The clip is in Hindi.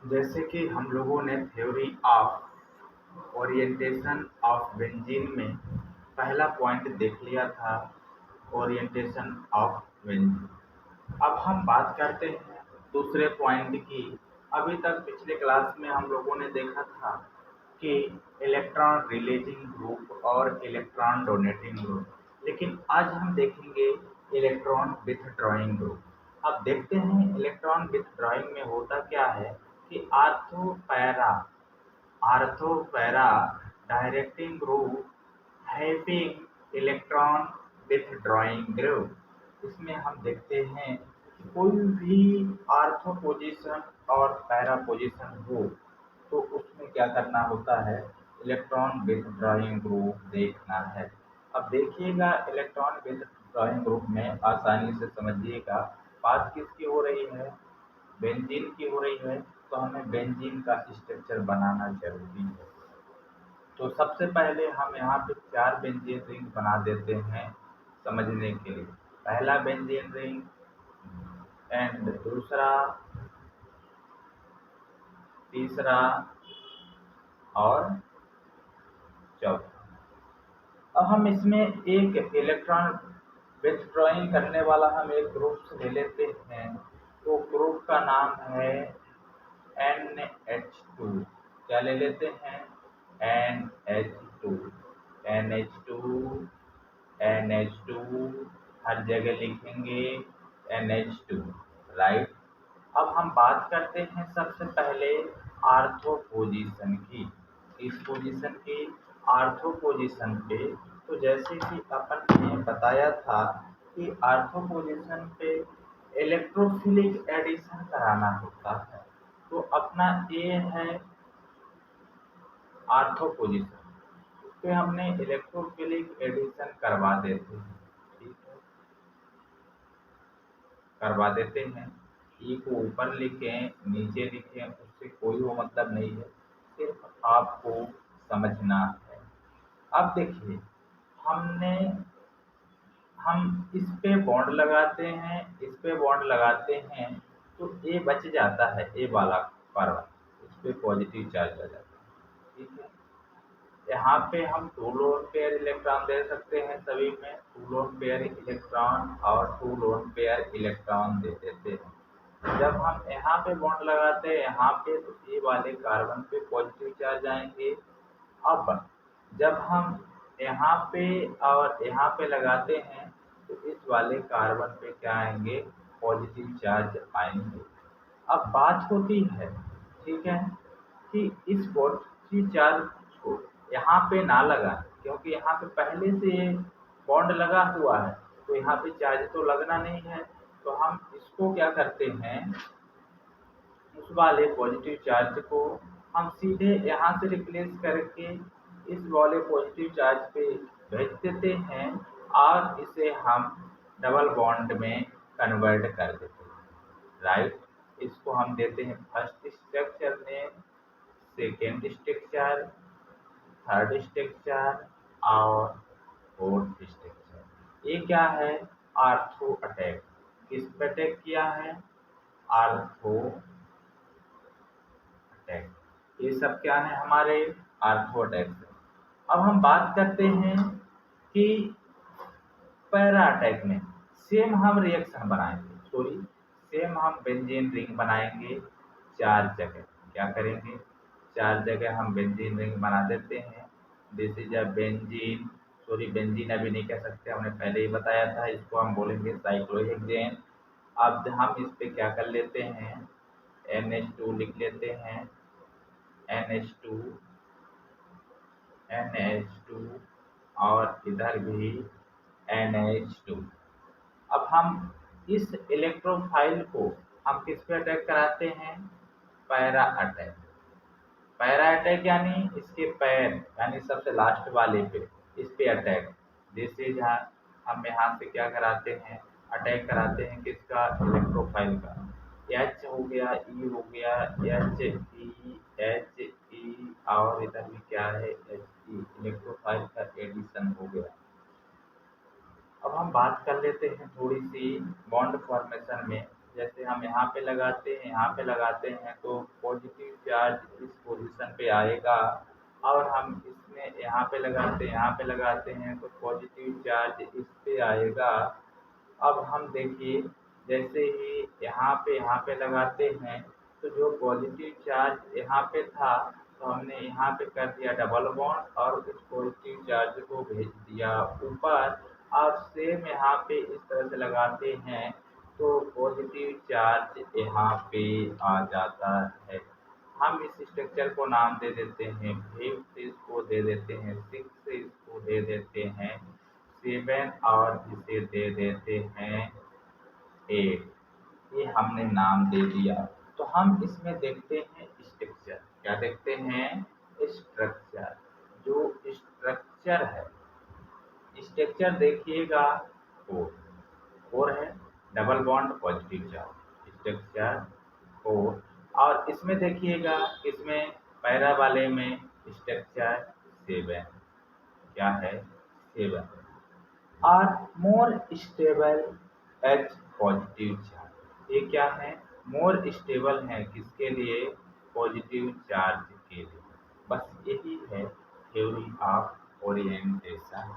जैसे कि हम लोगों ने theory of orientation of benzene में पहला पॉइंट देख लिया था, ओरिएंटेशन ऑफ बेंजीन। अब हम बात करते हैं दूसरे पॉइंट की। अभी तक पिछले क्लास में हम लोगों ने देखा था कि इलेक्ट्रॉन रिलीजिंग ग्रुप और इलेक्ट्रॉन डोनेटिंग ग्रुप, लेकिन आज हम देखेंगे इलेक्ट्रॉन विथड्रॉइंग ग्रुप। अब देखते हैं इलेक्ट्रॉन विथड्रॉइंग में होता क्या है कि ortho para directing group having electron withdrawing group. इसमें हम देखते हैं कि कोई भी आर्थो पोजीशन और पैरा पोजीशन हो तो उसमें क्या करना होता है, इलेक्ट्रॉन विथड्रॉइंग ग्रुप देखना है। अब देखिएगा इलेक्ट्रॉन विथड्रॉइंग ग्रुप में आसानी से समझिएगा बात किसकी हो रही है, बेंजीन की हो रही है। तो हमें बेंजीन का स्ट्रक्चर बनाना जरूरी है। तो सबसे पहले हम यहाँ पे 4 बेंजीन रिंग बना देते हैं समझने के लिए। पहला बेंजीन रिंग एंड दूसरा, तीसरा और चौथा। अब हम इसमें एक इलेक्ट्रॉन विथड्रॉइंग करने वाला हम एक ग्रुप ले लेते हैं। तो ग्रुप का नाम है NH2। क्या ले लेते हैं, NH2। NH2 NH2 हर जगह लिखेंगे NH2, राइट। अब हम बात करते हैं सबसे पहले आर्थो पोजीशन की। इस पोजीशन की आर्थो पोजीशन पे, तो जैसे कि अपन ने बताया था कि आर्थो पोजीशन पे इलेक्ट्रोफिलिक एडिशन कराना होता है। तो अपना ए है आर्थो पोजीशन पे हमने इलेक्ट्रोफिलिक एडिशन करवा देते हैं। ठीक है, करवा देते हैं। ई को ऊपर लिखें नीचे लिखें उससे कोई वो मतलब नहीं है, सिर्फ आपको समझना है। अब देखिए हमने हम इस पे बॉन्ड लगाते हैं, इस पे बॉन्ड लगाते हैं, तो ए बच जाता है, ए वाला कार्बन, इस पे पॉजिटिव चार्ज आ जाता है। ठीक है, यहाँ पे हम 2 लोन पेयर इलेक्ट्रॉन दे सकते हैं, सभी में 2 लोन पेयर इलेक्ट्रॉन और 2 लोन पेयर इलेक्ट्रॉन दे देते हैं। जब हम यहाँ पे बॉन्ड लगाते हैं यहाँ पे, तो ये वाले कार्बन पे पॉजिटिव चार्ज आएंगे। अब जब हम यहाँ पे और यहाँ पे लगाते हैं तो इस वाले कार्बन पे क्या आएंगे, पॉजिटिव चार्ज आएंगे। अब बात होती है, ठीक है, कि इस पॉजिटिव चार्ज को यहाँ पे ना लगा, क्योंकि यहाँ पे पहले से बॉन्ड लगा हुआ है, तो यहाँ पे चार्ज तो लगना नहीं है। तो हम इसको क्या करते हैं, उस वाले पॉजिटिव चार्ज को हम सीधे यहाँ से रिप्लेस करके इस वाले पॉजिटिव चार्ज पे भेज देते हैं और इसे हम डबल बॉन्ड में कन्वर्ट कर देते हैं, राइट। इसको हम देते हैं फर्स्ट स्ट्रक्चर में, सेकेंड स्ट्रक्चर, थर्ड स्ट्रक्चर और फोर्थ स्ट्रक्चर। ये क्या है, आर्थो अटैक। किस पे अटैक किया है, आर्थो अटैक। ये सब क्या है हमारे आर्थो अटैक से। अब हम बात करते हैं कि पैरा अटैक में सेम हम रिएक्शन बनाएंगे, सॉरी सेम हम बेंजीन रिंग बनाएंगे 4 जगह। क्या करेंगे, 4 जगह हम बेंजीन रिंग बना देते हैं। This is a benzene, sorry benzene अभी नहीं कह सकते, हमने पहले ही बताया था, इसको हम बोलेंगे साइक्लोहेक्सेन। अब हम इस पे क्या कर लेते हैं, NH2 लिख लेते हैं, NH2 NH2 और इधर भी NH2। अब हम इस इलेक्ट्रोफाइल को हम किस पे अटैक कराते हैं, पैरा अटैक। पैरा अटैक यानी इसके पैर, यानी सबसे लास्ट वाले पे, इस पे अटैक। जैसे जहाँ हम यहाँ से क्या कराते हैं, अटैक कराते हैं किसका, इलेक्ट्रोफाइल का। एच हो गया, ई हो गया, एच ई और इधर भी क्या है, एच ई, इलेक्ट्रोफाइल का एडिशन हो गया। अब हम बात कर लेते हैं थोड़ी सी बॉन्ड फॉर्मेशन में। जैसे हम यहाँ पे लगाते हैं, यहाँ पे लगाते हैं तो पॉजिटिव चार्ज इस पोजीशन पे आएगा, और हम इसमें यहाँ पे लगाते हैं, यहाँ पे लगाते हैं तो पॉजिटिव चार्ज इस पे आएगा। अब हम देखिए, जैसे ही यहाँ पे लगाते हैं तो जो पॉजिटिव चार्ज यहाँ पे था, तो हमने यहाँ पे कर दिया डबल बॉन्ड और उस पॉजिटिव चार्ज को भेज दिया ऊपर। और सेम यहाँ पे इस तरह से लगाते हैं तो पॉजिटिव चार्ज यहाँ पे आ जाता है। हम इस स्ट्रक्चर को नाम दे देते हैं 5, इसको दे देते हैं 6, इसको दे देते हैं 7 और इसे दे देते हैं 8। ये हमने नाम दे दिया। तो हम इसमें देखते हैं स्ट्रक्चर, क्या देखते हैं? स्ट्रक्चर। जो स्ट्रक्चर है, स्ट्रक्चर देखिएगा, फोर फोर है, double bond positive charge, structure four. और इसमें देखिएगा, इसमें पैरा वाले में स्ट्रक्चर 7, क्या है? 7 और more stable H positive charge. ये क्या है? मोर स्टेबल है, किसके लिए? पॉजिटिव चार्ज के लिए। बस यही है थ्योरी ऑफ ओरिएंटेशन।